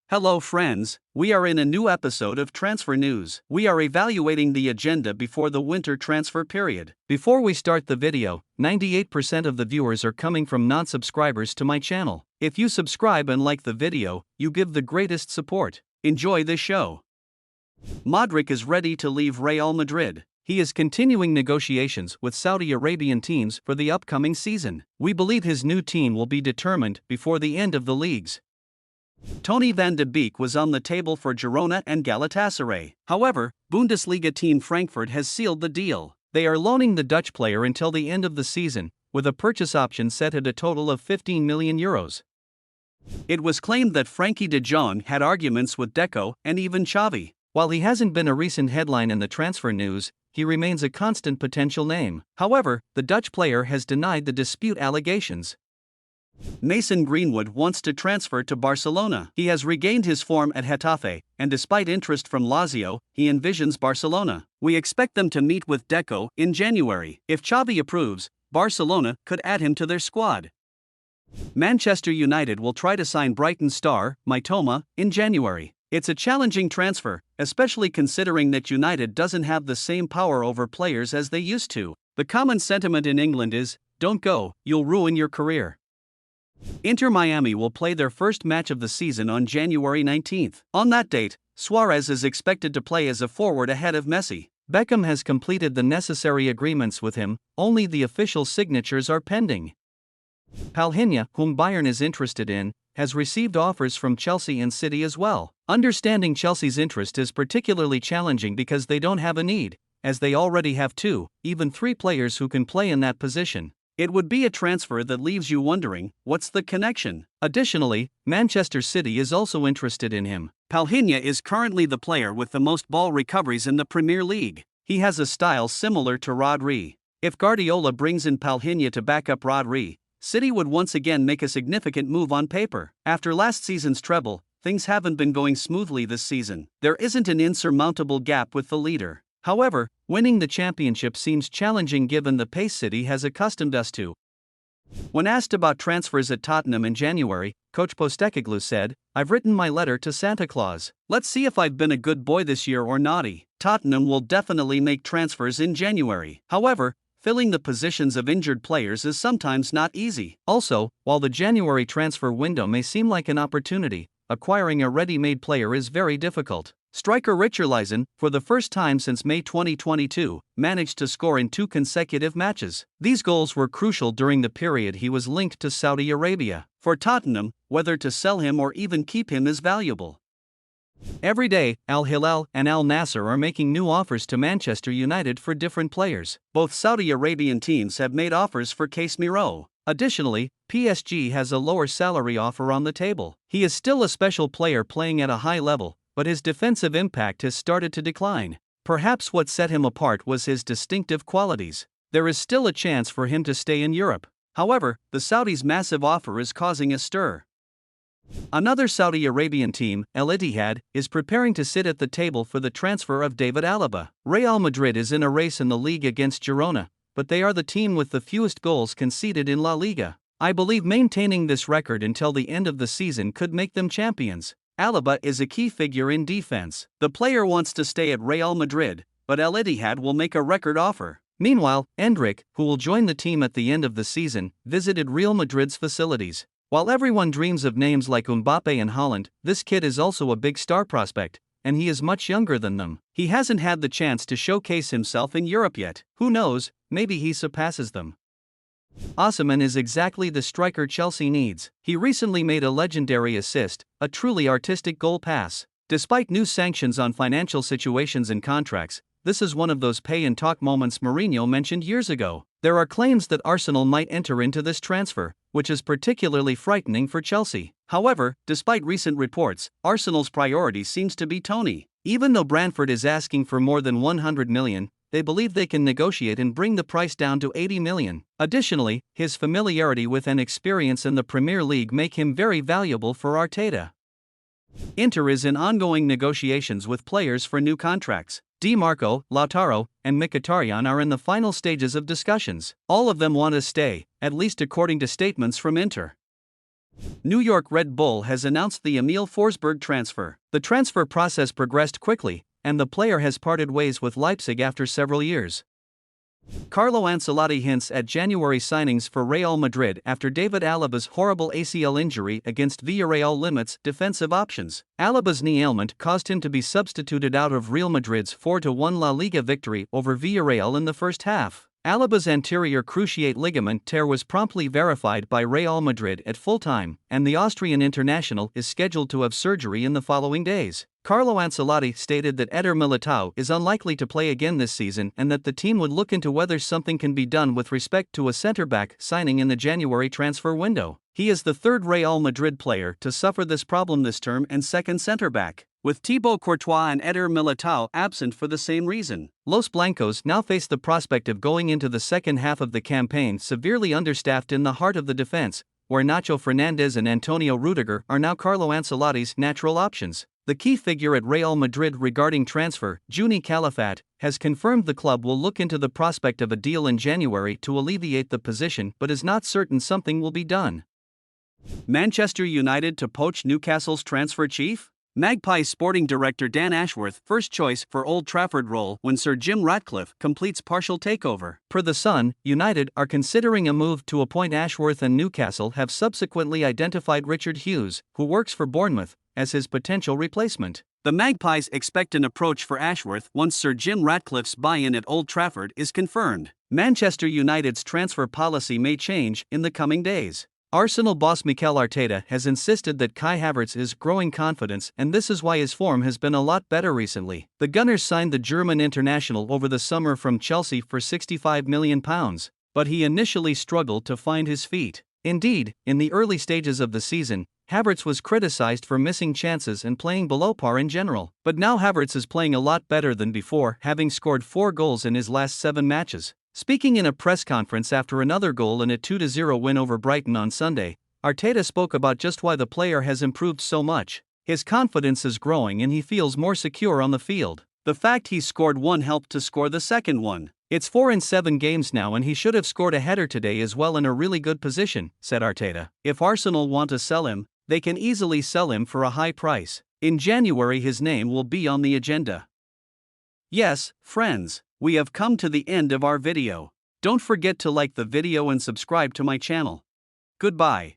Hello friends, we are in a new episode of Transfer News. We are evaluating the agenda before the winter transfer period. Before we start the video, 98% of the viewers are coming from non-subscribers to my channel. If you subscribe and like the video, you give the greatest support. Enjoy the show. Modric is ready to leave Real Madrid. He is continuing negotiations with Saudi Arabian teams for the upcoming season. We believe his new team will be determined before the end of the leagues. Tony van de Beek was on the table for Girona and Galatasaray. However, Bundesliga team Frankfurt has sealed the deal. They are loaning the Dutch player until the end of the season, with a purchase option set at a total of €15 million. It was claimed that Frankie de Jong had arguments with Deco and even Xavi. While he hasn't been a recent headline in the transfer news, he remains a constant potential name. However, the Dutch player has denied the dispute allegations. Mason Greenwood wants to transfer to Barcelona. He has regained his form at Getafe, and despite interest from Lazio, he envisions Barcelona. We expect them to meet with Deco in January. If Xavi approves, Barcelona could add him to their squad. Manchester United will try to sign Brighton star Mitoma in January. It's a challenging transfer, especially considering that United doesn't have the same power over players as they used to. The common sentiment in England is, "Don't go, you'll ruin your career." Inter Miami will play their first match of the season on January 19th. On that date, Suarez is expected to play as a forward ahead of Messi. Beckham has completed the necessary agreements with him, only the official signatures are pending. Palhinha, whom Bayern is interested in, has received offers from Chelsea and City as well. Understanding Chelsea's interest is particularly challenging because they don't have a need, as they already have two, even three players who can play in that position. It would be a transfer that leaves you wondering, what's the connection? Additionally, Manchester City is also interested in him. Palhinha is currently the player with the most ball recoveries in the Premier League. He has a style similar to Rodri. If Guardiola brings in Palhinha to back up Rodri, City would once again make a significant move on paper. After last season's treble, things haven't been going smoothly this season. There isn't an insurmountable gap with the leader. However, winning the championship seems challenging given the pace City has accustomed us to. When asked about transfers at Tottenham in January, Coach Postecoglou said, "I've written my letter to Santa Claus. Let's see if I've been a good boy this year or naughty." Tottenham will definitely make transfers in January. However, filling the positions of injured players is sometimes not easy. Also, while the January transfer window may seem like an opportunity, acquiring a ready-made player is very difficult. Striker Richarlison, for the first time since May 2022, managed to score in 2 consecutive matches. These goals were crucial during the period he was linked to Saudi Arabia. For Tottenham, whether to sell him or even keep him is valuable. Every day, Al Hilal and Al Nassr are making new offers to Manchester United for different players. Both Saudi Arabian teams have made offers for Casemiro. Additionally, PSG has a lower salary offer on the table. He is still a special player playing at a high level, but his defensive impact has started to decline. Perhaps what set him apart was his distinctive qualities. There is still a chance for him to stay in Europe. However, the Saudis' massive offer is causing a stir. Another Saudi Arabian team, Al Ittihad, is preparing to sit at the table for the transfer of David Alaba. Real Madrid is in a race in the league against Girona, but they are the team with the fewest goals conceded in La Liga. I believe maintaining this record until the end of the season could make them champions. Alaba is a key figure in defense. The player wants to stay at Real Madrid, but Al Ittihad will make a record offer. Meanwhile, Endrick, who will join the team at the end of the season, visited Real Madrid's facilities. While everyone dreams of names like Mbappe and Haaland, this kid is also a big star prospect, and he is much younger than them. He hasn't had the chance to showcase himself in Europe yet. Who knows, maybe he surpasses them. Osimhen is exactly the striker Chelsea needs. He recently made a legendary assist, a truly artistic goal pass. Despite new sanctions on financial situations and contracts, this is one of those pay-and-talk moments Mourinho mentioned years ago. There are claims that Arsenal might enter into this transfer, which is particularly frightening for Chelsea. However, despite recent reports, Arsenal's priority seems to be Tony. Even though Brentford is asking for more than 100 million, they believe they can negotiate and bring the price down to 80 million. Additionally, his familiarity with and experience in the Premier League make him very valuable for Arteta. Inter is in ongoing negotiations with players for new contracts. Di Marco, Lautaro, and Mkhitaryan are in the final stages of discussions. All of them want to stay, at least according to statements from Inter. New York Red Bull has announced the Emil Forsberg transfer. The transfer process progressed quickly, and the player has parted ways with Leipzig after several years. Carlo Ancelotti hints at January signings for Real Madrid after David Alaba's horrible ACL injury against Villarreal limits defensive options. Alaba's knee ailment caused him to be substituted out of Real Madrid's 4-1 La Liga victory over Villarreal in the first half. Alaba's anterior cruciate ligament tear was promptly verified by Real Madrid at full time, and the Austrian international is scheduled to have surgery in the following days. Carlo Ancelotti stated that Eder Militao is unlikely to play again this season and that the team would look into whether something can be done with respect to a centre-back signing in the January transfer window. He is the third Real Madrid player to suffer this problem this term and second centre-back, with Thibaut Courtois and Eder Militao absent for the same reason. Los Blancos now face the prospect of going into the second half of the campaign severely understaffed in the heart of the defense, where Nacho Fernandez and Antonio Rudiger are now Carlo Ancelotti's natural options. The key figure at Real Madrid regarding transfer, Juni Calafat, has confirmed the club will look into the prospect of a deal in January to alleviate the position but is not certain something will be done. Manchester United to poach Newcastle's transfer chief? Magpies sporting director Dan Ashworth first choice for Old Trafford role when Sir Jim Ratcliffe completes partial takeover. Per The Sun, United are considering a move to appoint Ashworth, and Newcastle have subsequently identified Richard Hughes, who works for Bournemouth, as his potential replacement. The Magpies expect an approach for Ashworth once Sir Jim Ratcliffe's buy-in at Old Trafford is confirmed. Manchester United's transfer policy may change in the coming days. Arsenal boss Mikel Arteta has insisted that Kai Havertz is growing confidence, and this is why his form has been a lot better recently. The Gunners signed the German international over the summer from Chelsea for £65 million, but he initially struggled to find his feet. Indeed, in the early stages of the season, Havertz was criticized for missing chances and playing below par in general. But now Havertz is playing a lot better than before, having scored 4 goals in his last 7 matches. Speaking in a press conference after another goal in a 2-0 win over Brighton on Sunday, Arteta spoke about just why the player has improved so much. His confidence is growing and he feels more secure on the field. The fact he scored one helped to score the second one. It's 4 in 7 games now and he should have scored a header today as well, in a really good position, said Arteta. If Arsenal want to sell him, they can easily sell him for a high price. In January his name will be on the agenda. Yes, friends, we have come to the end of our video. Don't forget to like the video and subscribe to my channel. Goodbye.